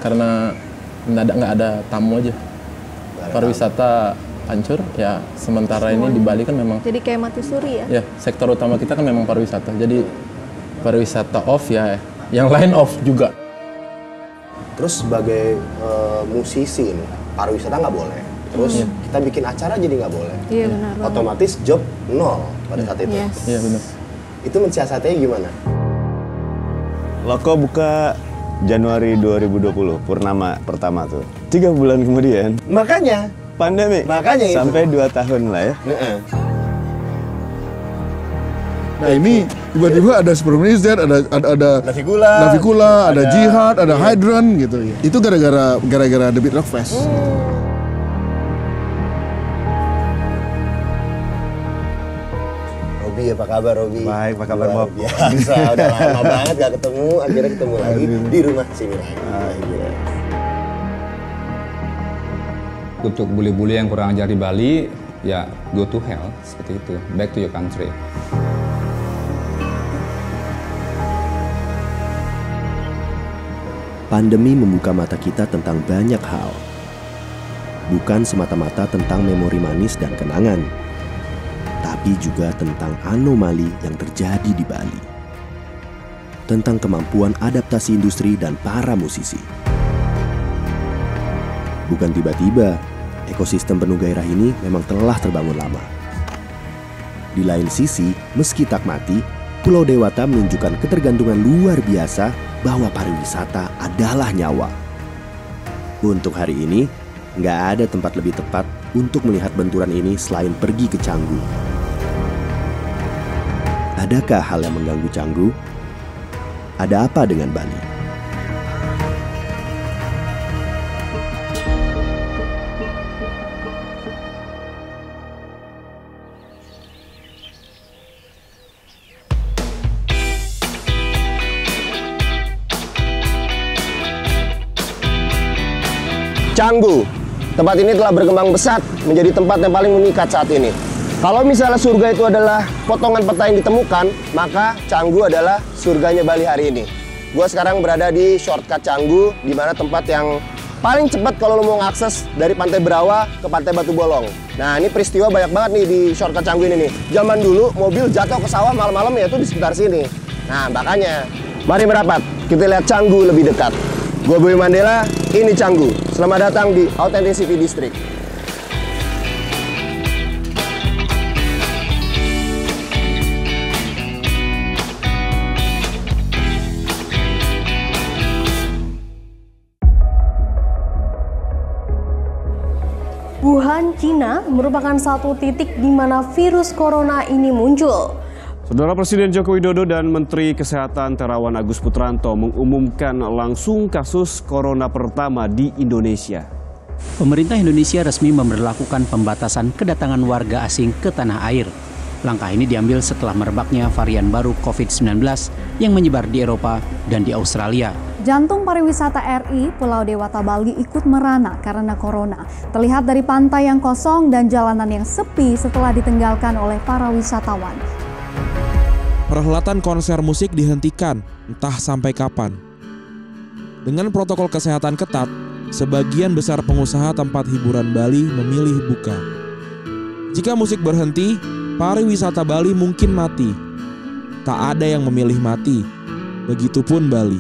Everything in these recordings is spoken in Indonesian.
karena nggak ada tamu aja. Pariwisata hancur ya, sementara ini di Bali kan memang jadi kayak mati suri ya. Ya, sektor utama kita kan memang pariwisata. Jadi pariwisata off ya, yang lain off juga. Terus sebagai musisi ini, pariwisata nggak boleh. Terus kita bikin acara jadi nggak boleh. Iya benar. Otomatis job nol pada saat itu. Yes. Iya benar. Itu mensiasatinya gimana? Loko buka Januari 2020, purnama pertama tuh. 3 bulan kemudian, Makanya pandemi. Makanya itu. Sampai 2 tahun lah ya. Nah ini tiba-tiba ada Spermanizer, ada Navicula, ada Jihad, ada Hydran gitu. Itu gara-gara The Beat Rock Fest. Robi, apa kabar Robi? Baik, apa kabar Bob? Bisa, udah lama banget gak ketemu, akhirnya ketemu lagi di rumah sini lagi. Untuk bule-bule yang kurang ajar di Bali, ya go to hell, seperti itu. Back to your country. Pandemi membuka mata kita tentang banyak hal. Bukan semata-mata tentang memori manis dan kenangan, tapi juga tentang anomali yang terjadi di Bali. Tentang kemampuan adaptasi industri dan para musisi. Bukan tiba-tiba, ekosistem penuh gairah ini memang telah terbangun lama. Di lain sisi, meski tak mati, Pulau Dewata menunjukkan ketergantungan luar biasa bahwa pariwisata adalah nyawa. Untuk hari ini, nggak ada tempat lebih tepat untuk melihat benturan ini selain pergi ke Canggu. Adakah hal yang mengganggu Canggu? Ada apa dengan Bali? Canggu, tempat ini telah berkembang pesat menjadi tempat yang paling memikat saat ini. Kalau misalnya surga itu adalah potongan peta yang ditemukan, maka Canggu adalah surganya Bali hari ini. Gua sekarang berada di shortcut Canggu, di mana tempat yang paling cepat kalau lo mau ngakses dari Pantai Berawa ke Pantai Batu Bolong. Nah, ini peristiwa banyak banget nih di shortcut Canggu ini nih. Zaman dulu mobil jatuh ke sawah malam-malam ya itu di sekitar sini. Nah, makanya mari merapat, kita lihat Canggu lebih dekat. Gue Boy Mandela, ini Canggu. Selamat datang di Authenticity District. Wuhan, Cina merupakan satu titik di mana virus corona ini muncul. Saudara Presiden Joko Widodo dan Menteri Kesehatan Terawan Agus Putranto mengumumkan langsung kasus corona pertama di Indonesia. Pemerintah Indonesia resmi memberlakukan pembatasan kedatangan warga asing ke tanah air. Langkah ini diambil setelah merebaknya varian baru COVID-19 yang menyebar di Eropa dan di Australia. Jantung pariwisata RI, Pulau Dewata Bali ikut merana karena corona. Terlihat dari pantai yang kosong dan jalanan yang sepi setelah ditinggalkan oleh para wisatawan. Perhelatan konser musik dihentikan, entah sampai kapan. Dengan protokol kesehatan ketat, sebagian besar pengusaha tempat hiburan Bali memilih buka. Jika musik berhenti, pariwisata Bali mungkin mati. Tak ada yang memilih mati, begitupun Bali.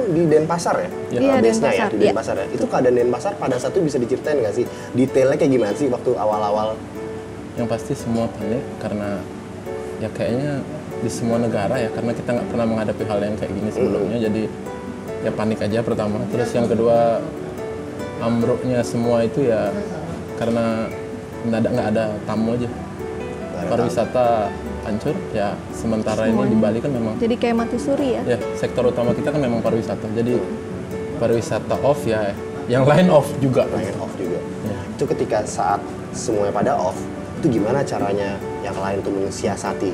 di Denpasar ya? Iya, Base-nya Denpasar, ya, di Denpasar ya. Itu keadaan Denpasar pada saat itu bisa diceritain nggak sih? Detailnya kayak gimana sih waktu awal-awal? Yang pasti semua panik karena ya kayaknya di semua negara ya, karena kita nggak pernah menghadapi hal yang kayak gini sebelumnya. Jadi ya panik aja pertama. Terus yang kedua, ambruknya semua itu ya karena nggak ada tamu aja. Pariwisata hancur ya, sementara Semuanya. ini di Bali kan memang Jadi kayak mati suri ya? ya sektor utama kita kan memang pariwisata. Jadi pariwisata off ya, yang lain off juga. Lain off juga. Itu ketika saat semuanya pada off, itu gimana caranya yang lain tuh mensiasati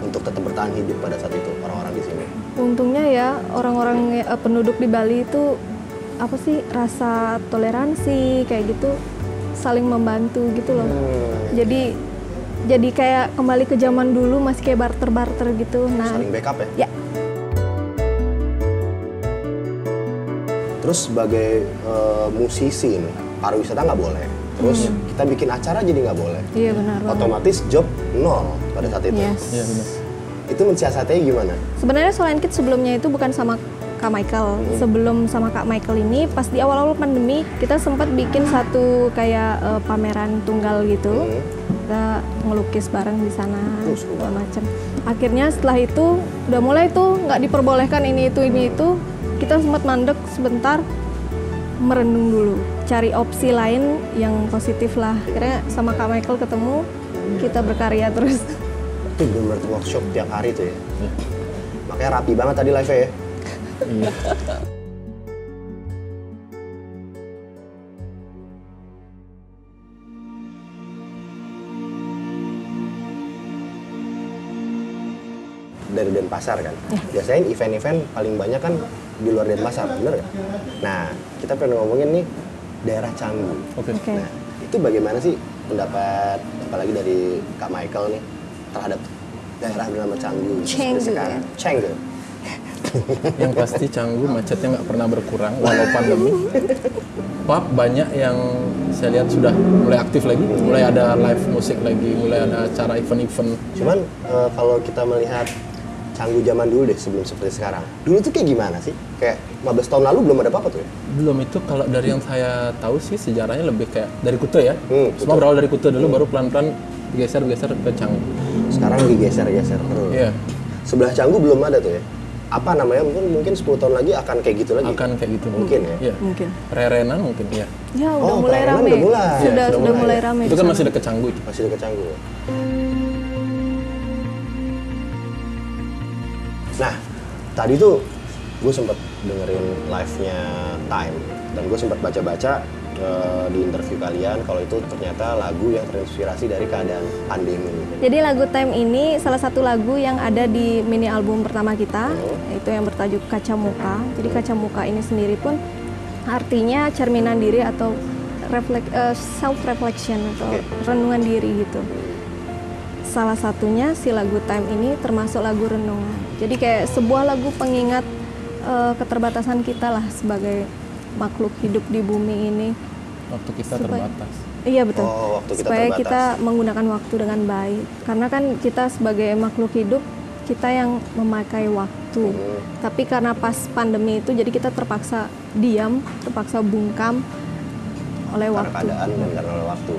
untuk tetap bertahan hidup pada saat itu orang-orang di sini? Untungnya ya orang-orang penduduk di Bali itu apa sih, rasa toleransi kayak gitu, saling membantu gitu loh. Jadi kayak kembali ke zaman dulu, masih kayak barter-barter gitu. Nah, Saling backup ya? Ya. Terus sebagai musisi ini, pariwisata nggak boleh. Terus kita bikin acara jadi nggak boleh. Iya benar banget. Otomatis job nol pada saat itu. Yes. Iya benar. Itu mensiasatinya gimana? Sebenarnya Solen Kids sebelumnya itu bukan sama Kak Michael. Sebelum sama Kak Michael ini, pas di awal-awal pandemi, kita sempat bikin satu kayak pameran tunggal gitu. Kita ngelukis bareng di sana, segala macam. Akhirnya setelah itu, udah mulai tuh nggak diperbolehkan ini itu. Kita sempat mandek sebentar, merenung dulu, cari opsi lain yang positif lah. Akhirnya sama Kak Michael ketemu, kita berkarya terus. Itu benar-benar workshop tiap hari tuh ya. Makanya rapi banget tadi live-nya ya. Iya. Dari Denpasar kan. Biasanya event-event paling banyak kan di luar Denpasar, bener nggak? Nah, kita pengen ngomongin nih daerah Canggu. Oke. Nah, itu bagaimana sih pendapat apalagi dari Kak Michael nih terhadap daerah bernama Canggu Canggu, sekarang? Canggu. Yang pasti Canggu macetnya nggak pernah berkurang walau pandemi. Pub banyak yang saya lihat sudah mulai aktif lagi, mulai ada live musik lagi, mulai ada acara event-event. Cuman kalau kita melihat Canggu zaman dulu deh, sebelum seperti sekarang. Dulu tuh kayak gimana sih? Kayak 15 tahun lalu belum ada apa-apa tuh ya? Belum, itu kalau dari yang saya tahu sih sejarahnya lebih kayak dari Kuta ya. Semua Kuta. berawal dari Kuta dulu, baru pelan-pelan geser ke Canggu. Sekarang digeser-geser terus. Iya. Sebelah Canggu belum ada tuh ya? Apa namanya? Mungkin 10 tahun lagi akan kayak gitu lagi? Akan kayak gitu. Mungkin ya? Iya. Mungkin. Rerenan mungkin, iya. Ya udah Oh, mulai Pelayanan rame. udah mulai. Sudah Iya, mulai rame. Itu kan di masih sana. deket Canggu itu. Masih dekat Canggu. Nah, tadi tuh gue sempat dengerin live-nya Time dan gue sempat baca-baca di interview kalian kalau itu ternyata lagu yang terinspirasi dari keadaan pandemi. Jadi lagu Time ini salah satu lagu yang ada di mini album pertama kita, itu yang bertajuk Kaca Muka. Jadi Kaca Muka ini sendiri pun artinya cerminan diri atau self reflection atau renungan diri gitu. Salah satunya si lagu Time ini termasuk lagu renungan. Jadi kayak sebuah lagu pengingat keterbatasan kita lah sebagai makhluk hidup di bumi ini. Waktu kita terbatas. Iya betul. Waktu kita Supaya terbatas. kita menggunakan waktu dengan baik. Karena kan kita sebagai makhluk hidup, kita yang memakai waktu. Tapi karena pas pandemi itu, jadi kita terpaksa diam, terpaksa bungkam oleh Karena waktu. keadaan dan karena oleh waktu.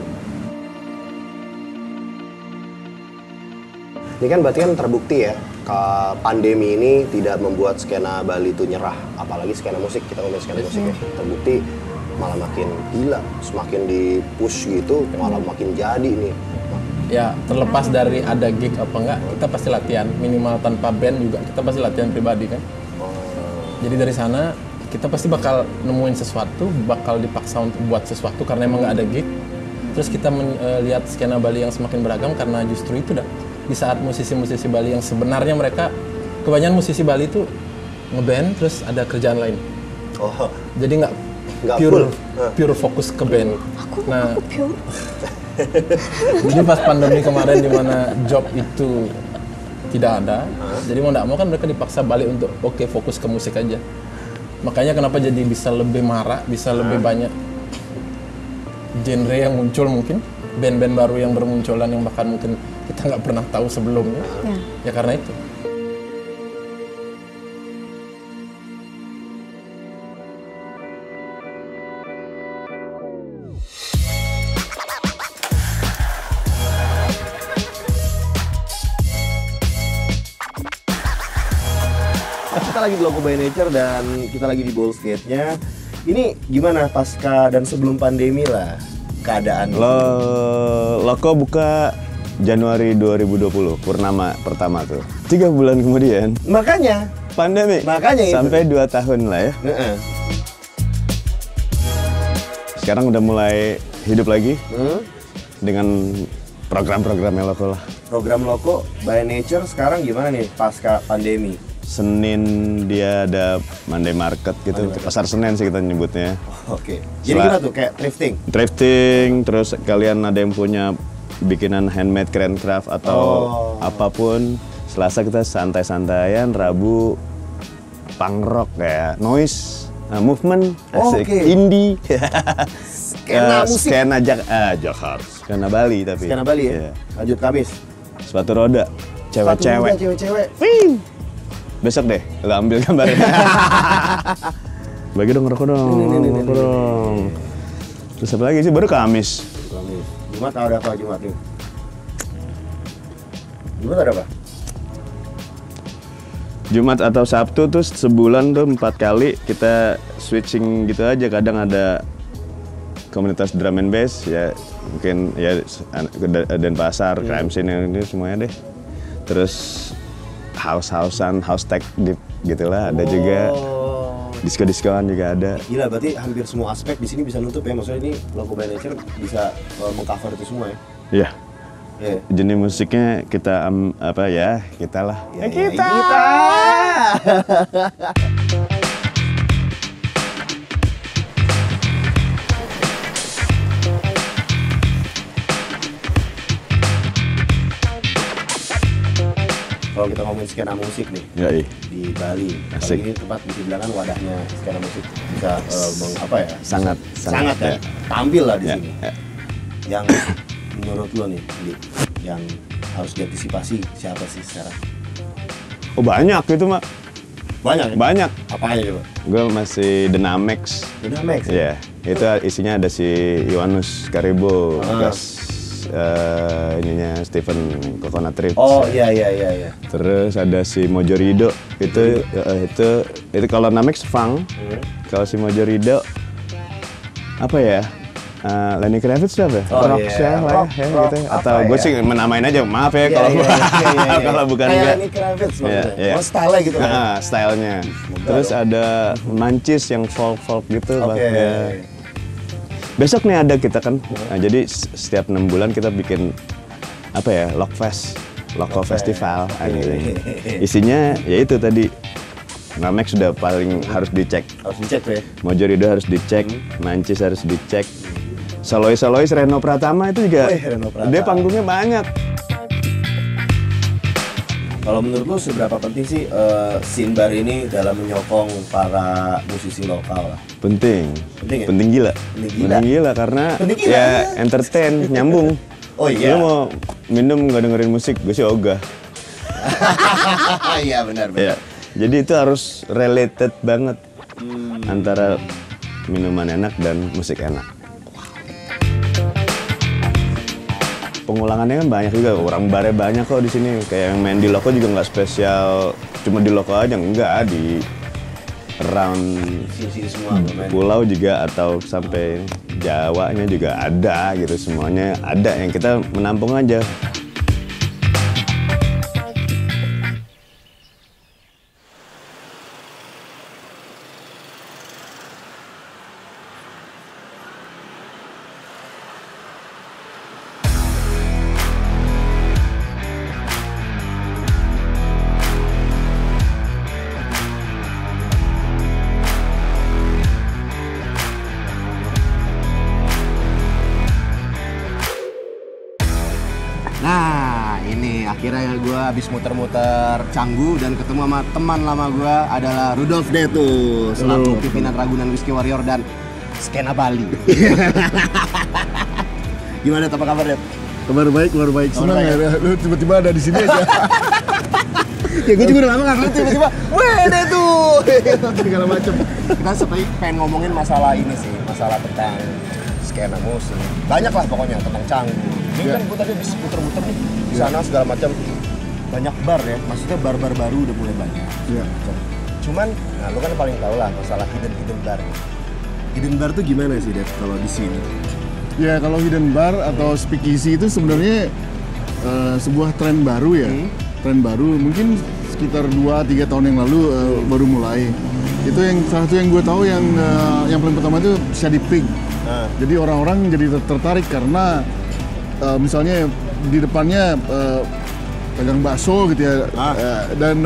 Ini kan berarti kan terbukti ya, pandemi ini tidak membuat skena Bali itu nyerah, apalagi skena musik, kita ngomongin skena musik ya. Terbukti malah makin gila, semakin di-push gitu, malah makin jadi nih. Ya terlepas dari ada gig apa enggak, kita pasti latihan. Minimal tanpa band juga, kita pasti latihan pribadi kan. Jadi dari sana, kita pasti bakal nemuin sesuatu, bakal dipaksa untuk buat sesuatu karena emang nggak ada gig. Terus kita lihat skena Bali yang semakin beragam karena justru itu dah. Di saat musisi-musisi Bali yang sebenarnya mereka, kebanyakan musisi Bali itu ngeband terus ada kerjaan lain. Jadi nggak pure fokus ke band. Aku pure. Jadi pas pandemi kemarin di mana job itu tidak ada, jadi mau nggak mau kan mereka dipaksa balik untuk fokus ke musik aja. Makanya kenapa jadi bisa lebih marak, bisa lebih banyak genre yang muncul mungkin, band-band baru yang bermunculan yang bahkan mungkin kita nggak pernah tahu sebelumnya. Ya karena itu. Kita lagi di Loco by Nature dan kita lagi di Bowl Skate-nya. Ini gimana pasca dan sebelum pandemi lah keadaan? Loco buka Januari 2020, purnama pertama tuh. 3 bulan kemudian. Makanya pandemi. Makanya sampai 2 tahun lah ya. Sekarang udah mulai hidup lagi dengan program-programnya Loco lah. Program Loco by Nature sekarang gimana nih pasca pandemi? Senin dia ada Monday Market gitu, pasar Senen sih kita nyebutnya. Oke. Jadi gimana tuh kayak thrifting? Thrifting, terus kalian ada yang punya bikinan handmade craft atau apapun. Selasa kita santai-santaian, Rabu punk rock kayak noise, movement, indie. Skena musik. Skena Jakarta. Skena Bali tapi. Skena Bali ya? Lanjut Kamis. Sepatu roda, cewek-cewek. Cewek-cewek. Besok deh, lo ambil gambarnya. Bagi dong rokok dong. Terus apa lagi sih? Baru Kamis. Jumat ada apa Jumat nih? Jumat ada apa? Jumat atau Sabtu tuh sebulan tuh 4 kali kita switching gitu aja. Kadang ada komunitas drum and bass ya, mungkin ya Denpasar, crime scene yang ini semuanya deh. Terus house-housean, house tech deep gitulah ada juga. Disco-discoan juga ada. Gila, berarti hampir semua aspek di sini bisa nutup ya. Maksudnya ini Loco by Nature bisa mengcover itu semua ya. Iya. Yeah. Jenis musiknya kita kita lah. Kita. Kalau kita ngomongin skena musik nih di Bali, ini tempat bisa bilang kan wadahnya skena musik bisa sangat ya. Tampil lah di sini. Yang menurut lo nih, yang harus diantisipasi siapa sih sekarang? Oh banyak itu mak. Banyak. Apa aja coba? Gue masih Dynamics. Dynamics? Iya. Itu isinya ada si Yohannes Karibo, ininya Stephen Coconut Trips. Oh iya. Terus ada si Mojorido itu kalau Dynamics funk. Kalau si Mojorido apa ya? Lenny Kravitz apa? Rock gitu. Atau gue sih menamain aja, maaf ya kalau bukan kayak Lenny Kravitz maksudnya. Oh, style gitu kan? Stylenya. Terus ada Mancis yang folk gitu. Besok nih ada kita kan. Nah, jadi setiap 6 bulan kita bikin Loco Festival. Isinya ya itu tadi. Namek sudah paling harus dicek. Harus dicek ya. Mojorido harus dicek, Mancis harus dicek. Solois Reno Pratama itu juga. Dia panggungnya banyak. Kalau menurut lu seberapa penting sih scene bar ini dalam menyokong para musisi lokal lah? Penting. Penting ya? Penting gila karena ya entertain, nyambung. Oh iya. Lu mau minum nggak dengerin musik, gue sih ogah. Iya benar. Ya. Jadi itu harus related banget antara minuman enak dan musik enak. Pengulangannya kan banyak juga, orang barnya banyak kok di sini. Kayak yang main di Loco juga nggak spesial, cuma di Loco aja, enggak, di around semua pulau juga atau sampai Jawanya juga ada gitu, semuanya ada, yang kita menampung aja. Nah, ini akhirnya gue habis muter-muter Canggu dan ketemu sama teman lama gue adalah Rudolf Detu selaku pimpinan Ragunan Whiskey Warrior dan skena Bali. Gimana, apa kabar, Det? Kabar baik. Senang ya, lu tiba-tiba ada di sini aja. Ya gue juga udah lama nggak tiba-tiba, weh Detu, segala macem. Kita pengen ngomongin masalah ini sih, masalah tentang skena musik. Banyak lah pokoknya tentang Canggu. Ini kan gue tadi habis muter-muter nih di sana segala macam, banyak bar ya, maksudnya bar-bar baru udah mulai banyak. Cuman, nah lu kan paling tahu lah masalah hidden bar. Hidden bar tuh gimana sih, Dev, kalau di sini? Ya, kalau hidden bar atau speakeasy itu sebenarnya sebuah tren baru ya. Tren baru, mungkin sekitar 2-3 tahun yang lalu baru mulai. Itu yang salah satu yang gue tahu yang paling pertama itu Shady Pig. Jadi orang-orang jadi tertarik karena misalnya di depannya pegang bakso gitu ya, dan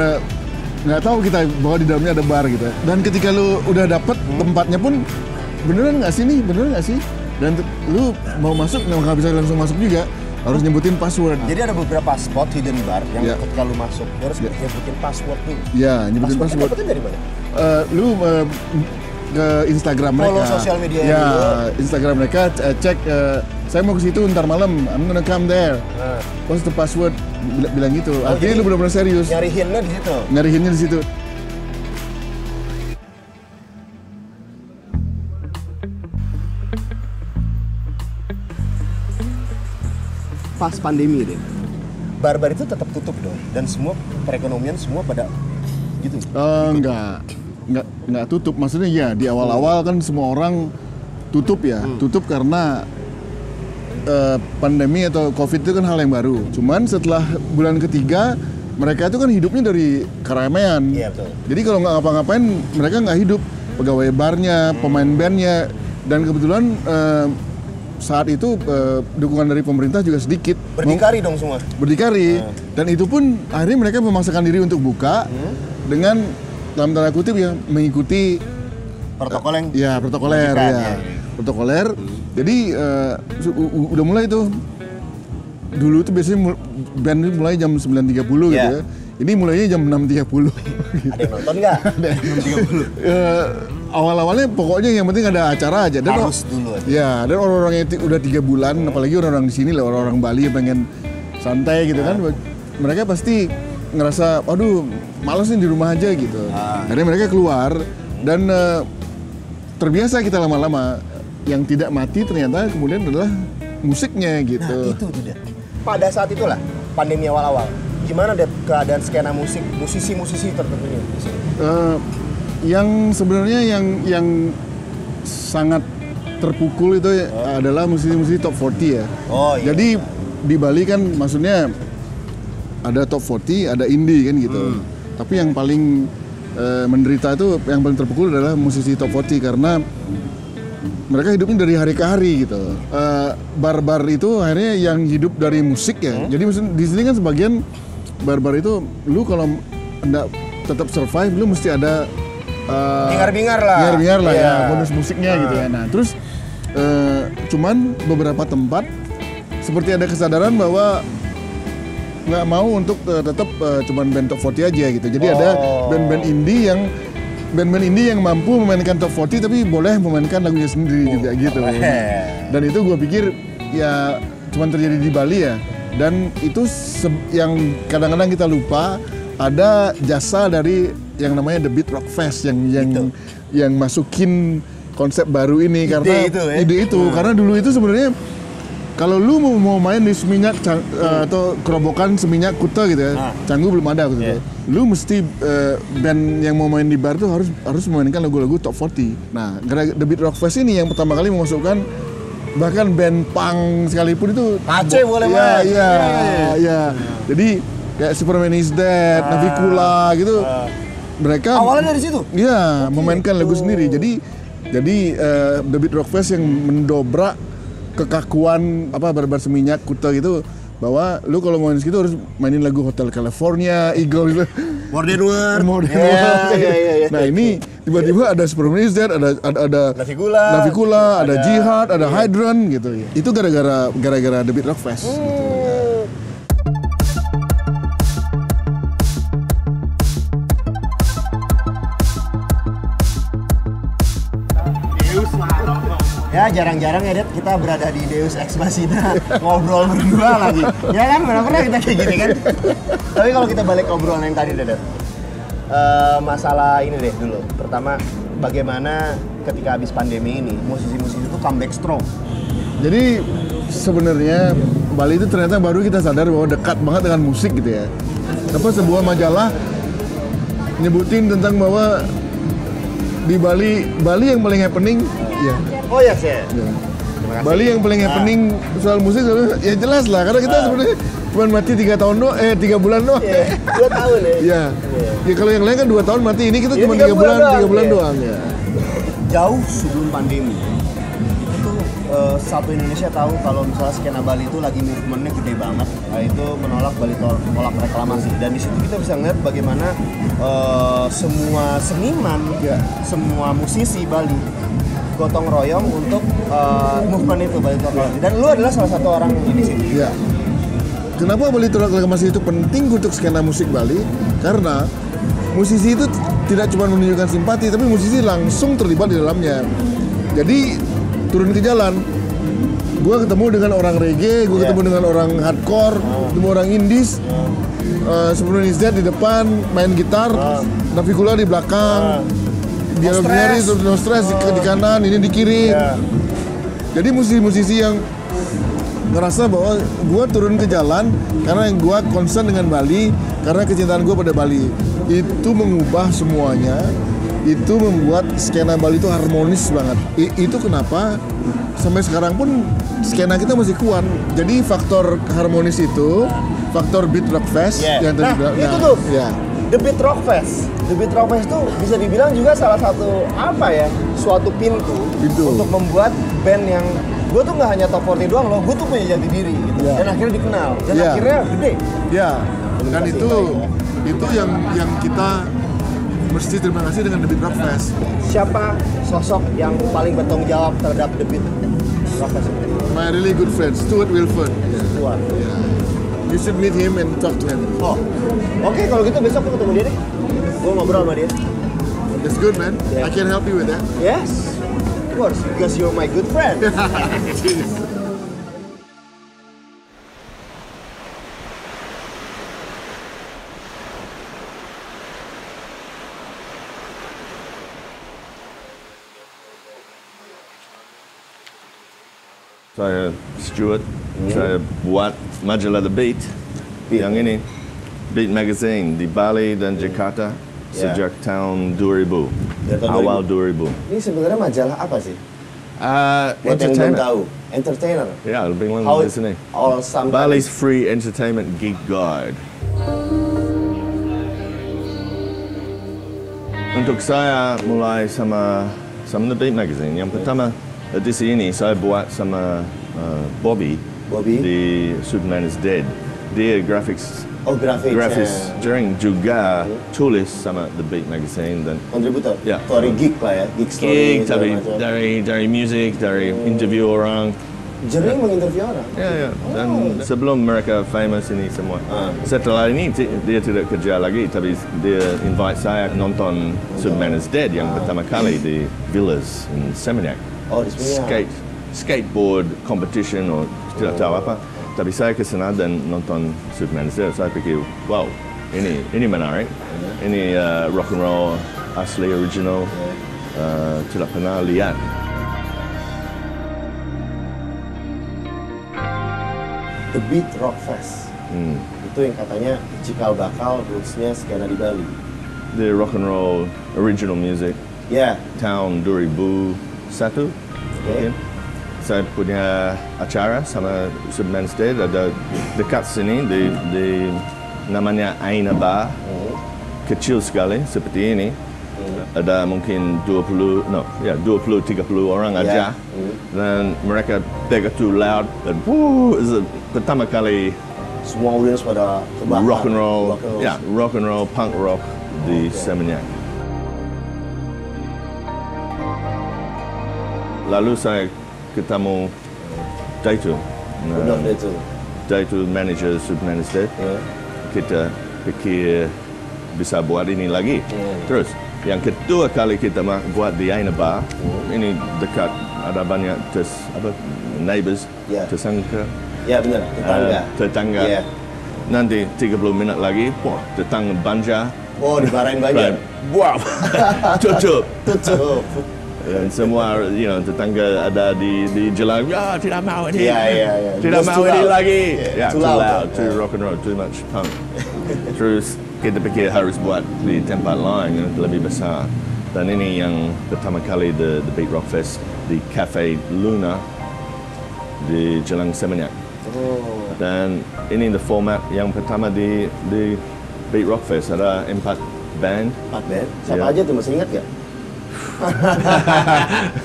nggak tahu kita bahwa di dalamnya ada bar gitu. Dan ketika lu udah dapet tempatnya pun beneran nggak sih, dan lu mau masuk nggak bisa langsung masuk juga, harus nyebutin password. Jadi ada beberapa spot hidden bar yang ketika lu masuk lu harus nyebutin password dulu. Ya, nyebutin password. Dapetnya dari mana? Lu ke Instagram mereka. Follow sosial media ya, dulu. Instagram mereka, cek saya mau ke situ ntar malam, I'm gonna come there. What's the password? Bilang gitu. Artinya lu benar-benar serius. Nyarihinnya di situ. Pas pandemi deh, bar-bar itu tetap tutup dong, dan semua perekonomian semua pada gitu. Nggak tutup, maksudnya ya di awal-awal kan semua orang tutup ya, tutup karena pandemi atau COVID itu kan hal yang baru. Cuman setelah bulan ketiga mereka itu kan hidupnya dari keramaian. Iya, betul. Jadi kalau nggak ngapa-ngapain mereka nggak hidup, pegawai barnya, pemain bandnya, dan kebetulan saat itu dukungan dari pemerintah juga sedikit. Berdikari dong semua. Berdikari. Dan itu pun akhirnya mereka memaksakan diri untuk buka dengan dalam tanda kutip ya mengikuti protokol yang protokoler ya. Protokoler. Jadi udah mulai tuh. Dulu tuh biasanya band mulai jam 9.30 gitu ya. Ini mulainya jam 6.30. Gitu. Ada yang nonton nggak? Ada 6.30. Awal-awalnya pokoknya yang penting ada acara aja. Dan harus dulu aja. Ya, dan orang-orang yang udah 3 bulan, apalagi orang-orang di sini lah, orang-orang Bali yang pengen santai gitu kan, mereka pasti ngerasa, aduh, males nih di rumah aja gitu. Akhirnya mereka keluar dan terbiasa kita lama-lama. Yang tidak mati ternyata kemudian adalah musiknya gitu. Nah itu tidak. Pada saat itulah pandemi awal-awal, gimana keadaan skena musik, musisi-musisi tertentunya di sini? Yang sebenarnya yang sangat terpukul itu adalah musisi-musisi top 40 ya. Oh iya. Jadi di Bali kan maksudnya ada top 40, ada indie kan gitu. Tapi yang paling menderita itu, yang paling terpukul adalah musisi top 40 karena mereka hidupnya dari hari ke hari gitu. Bar-bar itu akhirnya yang hidup dari musik ya. Jadi di sini kan sebagian bar-bar itu lu kalau enggak tetap survive lu mesti ada bingar-bingar lah ya, bonus musiknya gitu ya. Nah terus cuman beberapa tempat seperti ada kesadaran bahwa nggak mau untuk tetap cuman band top 40 aja gitu. Jadi ada band-band indie yang mampu memainkan top 40 tapi boleh memainkan lagunya sendiri juga gitu. Dan itu gue pikir ya cuman terjadi di Bali ya. Dan itu yang kadang-kadang kita lupa, ada jasa dari yang namanya The Beat Rock Fest yang masukin konsep baru ini karena ide itu karena dulu itu sebenarnya kalau lu mau main di Seminyak atau kerobokan Seminyak Kuta gitu ya, Canggu belum ada gitu. Lu mesti band yang mau main di bar tuh harus memainkan lagu-lagu top 40. Nah, The Beat Rock Fest ini yang pertama kali memasukkan bahkan band punk sekalipun itu Aceh boleh main. Iya. Jadi kayak Superman is Dead, Navikula gitu. Mereka awalnya dari situ. Iya, memainkan lagu sendiri. Jadi The Beat Rock Fest yang mendobrak kekakuan bar-bar Seminyak Kuta gitu, bahwa lu kalau main situ harus mainin lagu Hotel California, Eagle gitu. Modern War. Nah ini tiba-tiba ada Superman is Dead, ada Navikula, ada Jihad, ada Hydran gitu. Itu gara-gara The Beat Rock Fest gitu. Ya jarang-jarang ya, Det, kita berada di Deus Ex Machina ngobrol berdua lagi. Ya kan, mana pernah kita kayak gini kan. Tapi kalau kita balik obrolan yang tadi, Det, masalah ini deh dulu. Pertama, bagaimana ketika habis pandemi ini musisi-musisi itu comeback strong? Jadi sebenarnya Bali itu ternyata baru kita sadar bahwa dekat banget dengan musik gitu ya. Apa sebuah majalah nyebutin tentang bahwa di Bali yang paling happening, ya. Oh ya, sih. Bali yang paling happening soal musik, ya jelas lah, karena kita sebenarnya cuma mati 3 tahun doang, 3 bulan doang. 2 tahun ya. Ya kalau yang lain kan 2 tahun mati, ini kita cuma 3 bulan doang ya. Jauh sebelum pandemi, itu tuh satu Indonesia tahu kalau misalnya skena Bali itu lagi movementnya gede banget, itu menolak Bali tolak reklamasi. Dan di situ kita bisa ngeliat bagaimana semua seniman, semua musisi Bali gotong royong untuk movement itu Bali tolak reklamasi. Dan lu adalah salah satu orang di sini. Ya. Kenapa Bali tolak reklamasi itu penting untuk skena musik Bali? Karena musisi itu tidak cuma menunjukkan simpati, tapi musisi langsung terlibat di dalamnya. Jadi turun ke jalan, gue ketemu dengan orang reggae, gue ketemu dengan orang hardcore, ketemu orang indies. Sebelum Is Dead di depan main gitar, Navikula di belakang, Dialog No Stress di kanan, ini di kiri. Jadi musisi-musisi yang ngerasa bahwa gue turun ke jalan karena yang gue concern dengan Bali, karena kecintaan gue pada Bali. Itu mengubah semuanya, itu membuat skena Bali itu harmonis banget. Itu kenapa sampai sekarang pun skena kita masih kuat. Jadi faktor harmonis itu, faktor Beat Rock Fest yang tadi bilang. Itu tuh, The Beat Rock Fest. The Beat Rock Fest itu bisa dibilang juga salah satu suatu pintu untuk membuat band yang gue tuh nggak hanya top 40 doang loh, gue tuh punya jati diri gitu. Dan akhirnya dikenal, dan akhirnya gede. Dan itu yang kita mesti terima kasih dengan The Beat Rock Fest. Siapa sosok yang paling bertanggung jawab terhadap The Beat Rock Fest? My really good friend, Stuart Wilford. You should meet him and talk to him. Oke, kalau gitu besok gue ketemu dia deh. Gue ngobrol sama dia. That's good, man. I can help you with that. Yes, of course, because you're my good friend. Saya Stuart, saya buat majalah The Beat, yang ini, Beat Magazine di Bali dan Jakarta sejak tahun 2000, awal 2000. Ini sebenarnya majalah apa sih? Buat yang belum tahu, entertainer. Ya, lebih lama di sini. Bali's Free Entertainment Gig Guide. Untuk saya mulai sama The Beat Magazine. Yang pertama edisi ini saya buat sama Bobby di Superman is Dead. Dia graphics during juga tulis sama The Beat Magazine dan kontributor. Story gig lah ya, gig story. Dari music, dari interview orang. Jering menginterview orang. Dan sebelum mereka famous ini semua. Setelah ini dia tidak kerja lagi, tapi dia invite saya nonton Superman is Dead yang pertama kali di Villas in Seminyak. Skateboard competition atau tidak tahu apa. Tapi saya ke sana dan nonton Superman is Dead. Saya pikir, wow, ini menarik. Ini rock and roll asli original. Tidak pernah lihat. The Beat Rock Fest. Itu yang katanya cikal bakal rootsnya skena di Bali. The rock and roll original music. Tahun 2001. Saya punya acara sama Superman is Dead, ada dekat sini di namanya Aina Bar. Kecil sekali seperti ini. Ada mungkin 20-30 orang aja. Dan mereka begitu loud dan pertama kali semua audiens pada kebakar. Rock and roll, punk rock di Seminyak. Lalu saya ketemu Daitu. Daitu manager Superman is Dead. Kita pikir bisa buat ini lagi. Terus yang kedua kali kita buat di Aina Bar. Ini dekat, ada banyak neighbors, tersangka. Ya benar, tetangga. Nanti 30 minit lagi, tetangga Banja. Dimarahin banyak. Tutup. Dan semua tetangga ada di jalan, tidak mau ini. Tidak mau ini lagi. Too loud, too rock and roll, too much punk. Terus kita pikir harus buat di tempat lain yang lebih besar. Dan ini yang pertama kali the Beat Rock Fest di Cafe Luna di Jalan Seminyak. Dan ini the format yang pertama di Beat Rock Fest, ada 4 band. 4 band? Siapa aja tuh, masih ingat gak?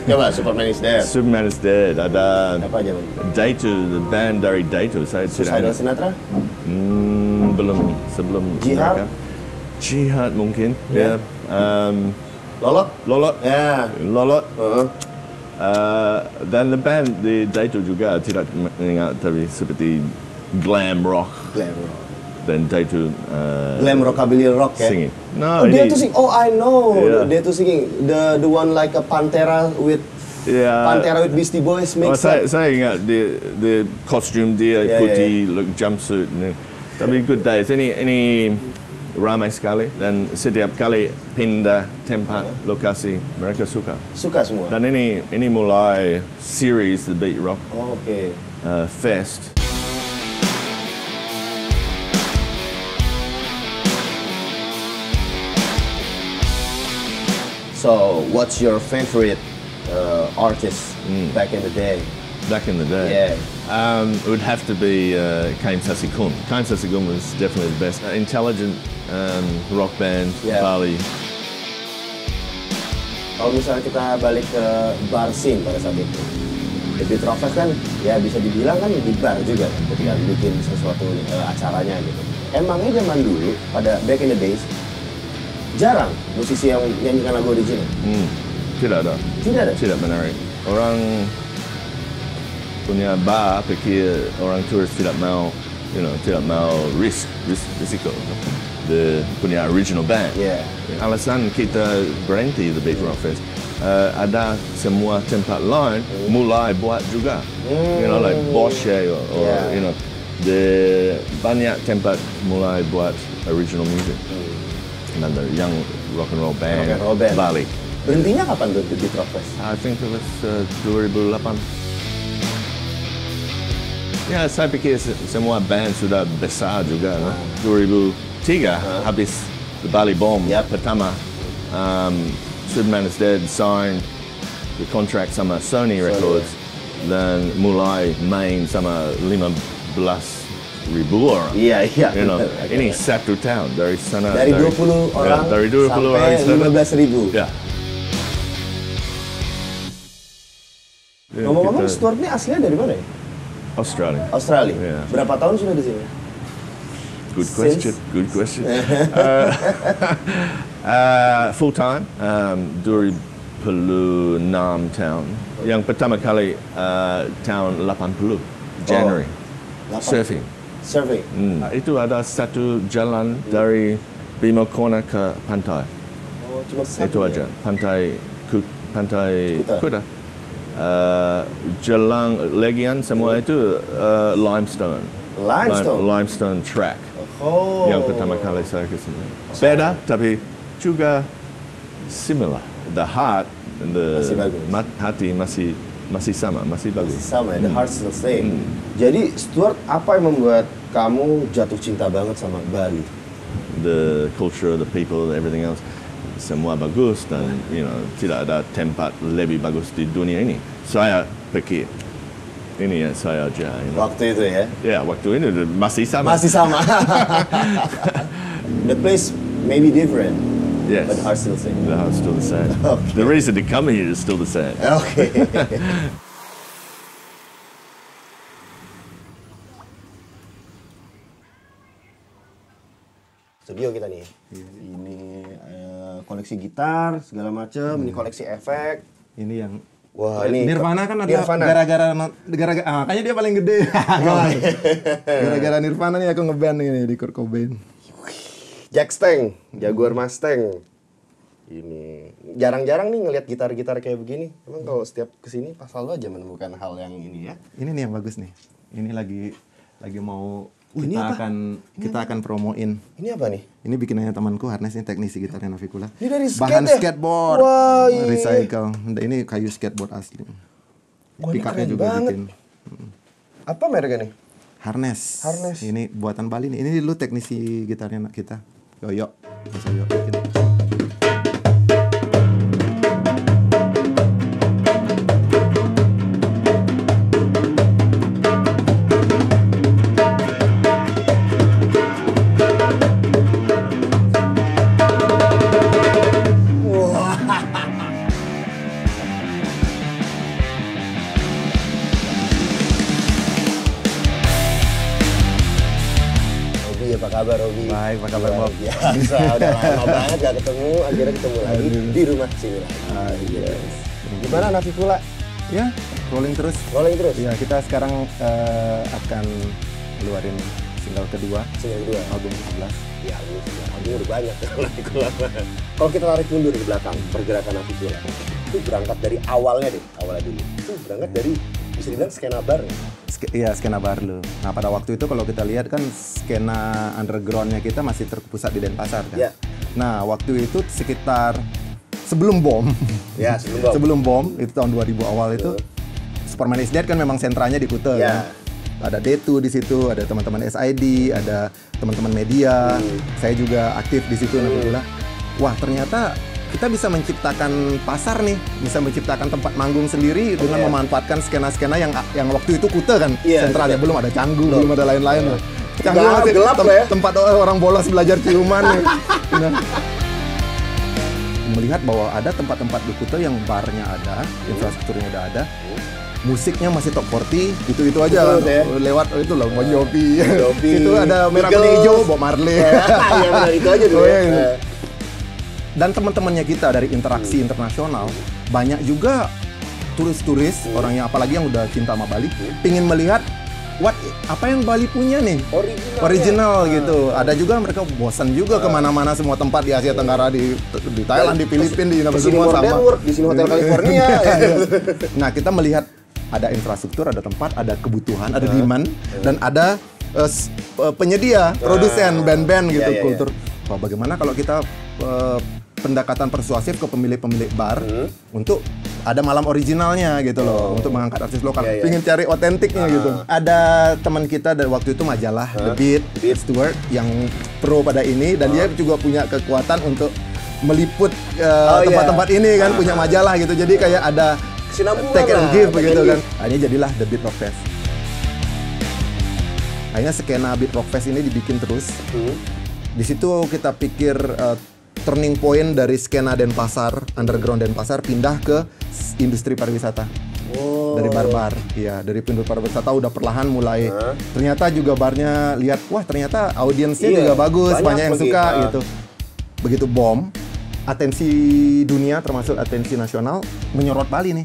Coba, Superman is Dead. Superman is Dead, ada apa aja? Daytu, the band dari Daytu. Saya Suicidal Sinatra? Belum, sebelum Jihad? mereka. Jihad mungkin, ya. Lolot? Lolot? Ya. Lolot. Dan the band di Daytu juga tidak mengingat, tapi seperti glam rock. Glam rock. Dan Daytu glam rockabilly rock ya? Singing. No, oh, dia tuh sing. Oh, I know. Yeah. Dia tuh singing. The one like a Pantera with Beastie Boys mix. Saya ingat the costume dia putih, look jumpsuit. Tapi good days. Ini ramai sekali dan setiap kali pindah tempat lokasi mereka suka. Suka semua. Dan ini mulai series The Beat Rock Fest. So, what's your favorite artist back in the day? Back in the day? Yeah. It would have to be Kaim Sasikun. Kaim Sasikun was definitely the best. Intelligent rock band, Bali. Kalau misalnya kita balik ke bar scene pada saat itu, The Beat Rock Fest kan ya bisa dibilang kan di bar juga kan, ketika bikin sesuatu acaranya gitu. Emangnya zaman dulu, pada back in the days, jarang musisi yang nyanyikan lagu original? Tidak ada. Tidak ada? Tidak menarik. Orang punya bar pikir orang turis tidak mau, tidak mau risiko. Punya original band. Alasan kita berhenti The Beat Rock Fest, ada semua tempat lain mulai buat juga. Like Bosch or banyak tempat mulai buat original music. Dan yang rock and roll band, balik. Berhentinya kapan tuh The Beat Rock Fest? I think it was 2008. Ya, saya pikir semua band sudah besar juga. 2003 habis The Bali Bomb pertama. Superman is Dead signed the contract sama Sony Records dan mulai main sama 15,000 orang. Iya. Ini satu tahun dari sana. Dari 20 orang dari 20 sampai 15,000. Ya. Ngomong-ngomong, Stuart ini aslinya dari mana ya? Australia. Yeah. Berapa tahun sudah di sini? Good question. Full time, 26 tahun. Yang pertama kali tahun 80, January. Surfing. Itu ada satu jalan dari Bima Corner ke pantai. Cuma satu. Itu aja. Pantai Kuta. Jalan Legian semua itu limestone track. Yang pertama kali saya ke sini. Beda tapi juga similar. The heart and the hati masih sama, masih bagus. Sama, the heart still same. Jadi Stuart, apa yang membuat kamu jatuh cinta banget sama Bali? The culture, the people, everything else. Semua bagus dan tidak ada tempat lebih bagus di dunia ini. Saya pikir ini saya aja. Waktu itu ya? Ya, waktu ini masih sama. The place may be different. Yes. But the heart still the same. The heart's still the same. Okay. The reason to come here is still the same. Okay. Studio kita nih. Ini koleksi gitar segala macam, ini koleksi efek. Ini yang ini Nirvana kan ada gara-gara makanya dia paling gede. Gara-gara Nirvana nih aku ngeband ini di Kurt Cobain. Jack Stang, Jaguar Mustang. Ini jarang-jarang nih ngelihat gitar-gitar kayak begini. Emang kalau setiap kesini pas selalu aja menemukan hal yang ini ya. Ini nih yang bagus nih. Ini lagi mau kita akan promoin. Ini apa nih? Ini bikinannya temanku, harness ini teknisi gitarnya Navikula. Ini dari bahan skateboard. Wah, recycle. Ini kayu skateboard asli. Pickupnya juga bikin. Apa mereknya nih? Harness. Ini buatan Bali nih. Ini dulu teknisi gitarnya kita. Yoyo. Mas Yoyo bikin. Apa kabar Robi? Baik, apa kabar Bob? Biasa, udah lama banget gak ketemu, akhirnya ketemu lagi di rumah sini lagi. Gimana Nafi pula? Ya, rolling terus. Rolling terus? Ya, kita sekarang akan keluarin single kedua. Album 11. Ya, album udah banyak. Kalau kita tarik mundur di belakang, pergerakan Nafi pula, itu berangkat dari awalnya dulu. Itu berangkat dari, bisa dibilang skena bar ya? Iya, skena bar dulu. Nah, pada waktu itu kalau kita lihat kan skena undergroundnya kita masih terpusat di Denpasar kan. Ya. Nah, waktu itu sekitar sebelum bom. Ya, sebelum bom itu tahun 2000 awal itu Superman is Dead kan memang sentranya di Kuta kan. Ada D2 di situ, ada teman-teman SID, ada teman-teman media. Saya juga aktif di situ alhamdulillah. Wah, ternyata kita bisa menciptakan pasar nih, bisa menciptakan tempat manggung sendiri dengan memanfaatkan skena-skena yang waktu itu Kuta kan sentralnya, belum ada Canggu, belum ada lain-lain loh. Canggu masih gelap ya. Tempat orang bolos belajar ciuman nih. Nah, melihat bahwa ada tempat-tempat di Kuta yang barnya ada, infrastrukturnya udah ada, musiknya masih top 40, itu aja lewat itu loh, Bon Jovi. Itu ada merah kuning hijau, Bob Marley. Iya benar, itu aja dulu. Dan teman-temannya kita dari interaksi internasional, banyak juga turis-turis, orangnya apalagi yang udah cinta sama Bali, pingin melihat apa yang Bali punya nih, original gitu. Ada juga mereka bosan juga kemana-mana semua tempat di Asia Tenggara, di Thailand, di Filipina, di Indonesia semua sama. Di sini Hotel California. Nah, kita melihat ada infrastruktur, ada tempat, ada kebutuhan, ada demand, dan ada penyedia, produsen, band-band gitu, kultur. Wah, bagaimana kalau kita pendekatan persuasif ke pemilik-pemilik bar untuk ada malam originalnya gitu loh, untuk mengangkat artis lokal, pengen cari otentiknya gitu. Ada teman kita dari waktu itu majalah The Beat, Stewart, yang pro pada ini, dan dia juga punya kekuatan untuk meliput tempat-tempat ini kan, punya majalah gitu, jadi kayak ada take and give begitu kan. Akhirnya jadilah The Beat Rock Fest. Akhirnya skena Beat Rock Fest ini dibikin terus. Di situ kita pikir turning point dari skena Denpasar, underground Denpasar, pindah ke industri pariwisata. Dari bar-bar, ya, dari industri pariwisata udah perlahan mulai. Ternyata juga barnya lihat, wah ternyata audiensnya juga bagus, banyak yang suka gitu. Begitu bom, atensi dunia termasuk atensi nasional menyorot Bali nih.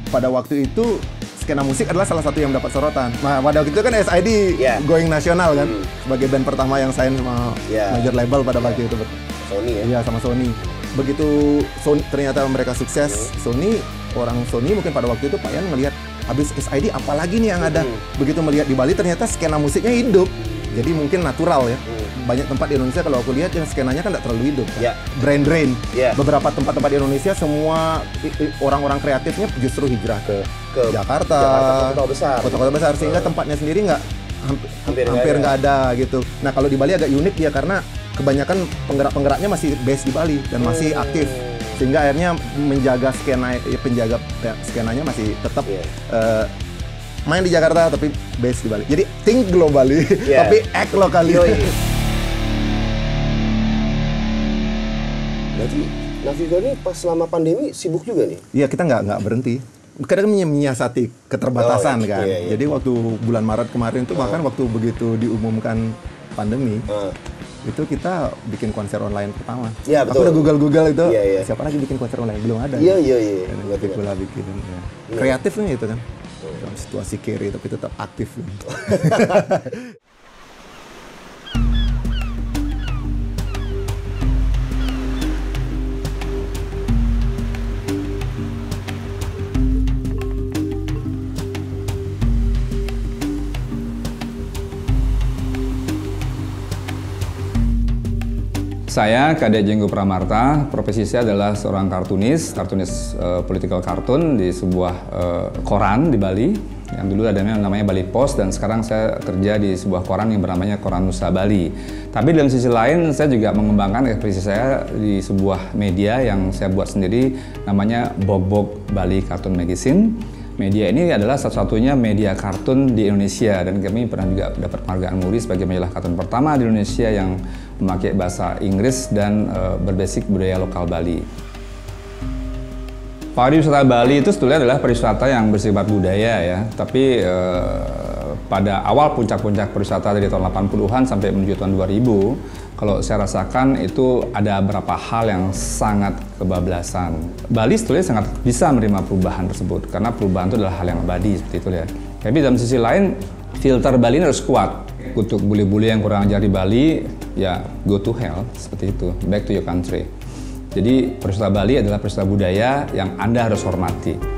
Pada waktu itu skena musik adalah salah satu yang mendapat sorotan. Nah, pada waktu itu kan SID going nasional kan, sebagai band pertama yang sign sama major label pada waktu itu. Sony ya? Iya, sama Sony. Begitu Sony, ternyata mereka sukses, Sony, orang Sony mungkin pada waktu itu Pak Yan ngelihat habis SID apalagi nih yang ada. Begitu melihat di Bali ternyata skena musiknya hidup. Jadi mungkin natural ya. Banyak tempat di Indonesia kalau aku lihat yang skenanya kan tidak terlalu hidup. Drain. Beberapa tempat-tempat di Indonesia semua orang-orang kreatifnya justru hijrah ke Jakarta, kota-kota besar, sehingga tempatnya sendiri hampir nggak ada gitu. Nah, kalau di Bali agak unik ya, karena kebanyakan penggerak-penggeraknya masih base di Bali dan masih aktif, sehingga akhirnya menjaga skenanya masih tetap main di Jakarta tapi base di Bali. Jadi think globally tapi act locally. Berarti Naviko ini pas selama pandemi sibuk juga nih? Iya, kita nggak berhenti. Kadang menyiasati keterbatasan kan. Jadi waktu bulan Maret kemarin tuh bahkan waktu begitu diumumkan pandemi, itu kita bikin konser online pertama. Iya, betul. Aku udah Google itu, siapa lagi bikin konser online? Belum ada. Iya. Nanti pula bikin. Kreatifnya itu kan. Dalam situasi kiri tapi tetap aktif. Saya Kade Jenggo Pramarta, profesi saya adalah seorang kartunis political cartoon di sebuah koran di Bali. Yang dulu ada namanya Bali Post, dan sekarang saya kerja di sebuah koran yang bernamanya Koran Nusa Bali. Tapi dalam sisi lain saya juga mengembangkan ekspresi saya di sebuah media yang saya buat sendiri namanya Bogbog Bali Cartoon Magazine. Media ini adalah satu-satunya media kartun di Indonesia, dan kami pernah juga dapat penghargaan MURI sebagai majalah kartun pertama di Indonesia yang memakai bahasa Inggris dan berbasis budaya lokal Bali. Pariwisata Bali itu sebetulnya adalah pariwisata yang bersifat budaya ya, tapi pada awal puncak-puncak pariwisata dari tahun 80-an sampai menuju tahun 2000, kalau saya rasakan itu ada beberapa hal yang sangat kebablasan. Bali sebetulnya sangat bisa menerima perubahan tersebut, karena perubahan itu adalah hal yang abadi seperti itu ya. Tapi dalam sisi lain, filter Bali ini harus kuat. Untuk bule-bule yang kurang ajar di Bali, ya go to hell, seperti itu, back to your country. Jadi pariwisata Bali adalah pariwisata budaya yang Anda harus hormati.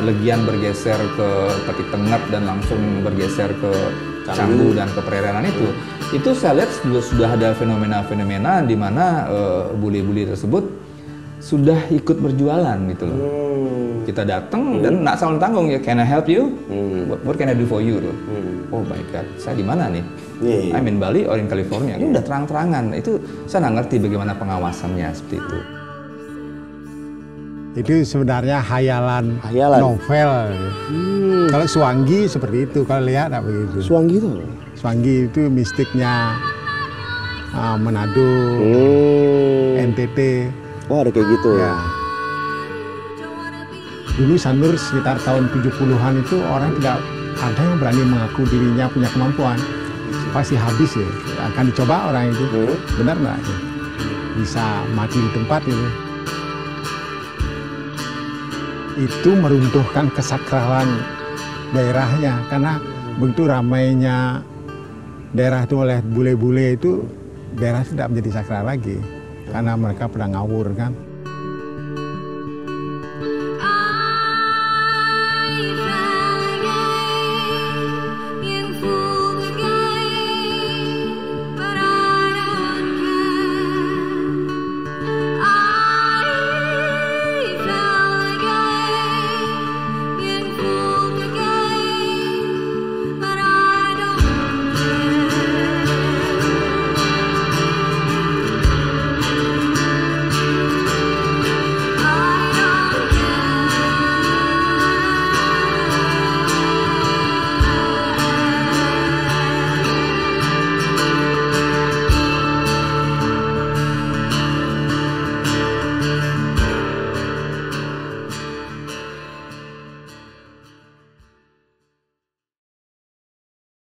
Legian bergeser ke Peti Tengah dan langsung bergeser ke Canggu dan ke Pererenan itu saya lihat sudah ada fenomena-fenomena di mana bule-bule tersebut sudah ikut berjualan gitu loh. Kita datang dan nggak saling tanggung ya, can I help you? What can I do for you? Oh my God, saya di mana nih? I'm in Bali or in California? Itu udah terang-terangan. Itu saya nggak ngerti bagaimana pengawasannya seperti itu. Itu sebenarnya hayalan novel. Kalau Swangi seperti itu, kalau lihat apa begitu. Swangi itu? Swangi itu mistiknya Manado, NTT. Oh ada kayak gitu ya. Dulu Sanur sekitar tahun 70-an itu orang tidak ada yang berani mengaku dirinya punya kemampuan. Pasti habis ya, akan dicoba orang itu. Benar nggak? Bisa mati di tempat itu. Itu meruntuhkan kesakralan daerahnya, karena begitu ramainya daerah itu oleh bule-bule itu, daerah tidak menjadi sakral lagi karena mereka pernah ngawur kan.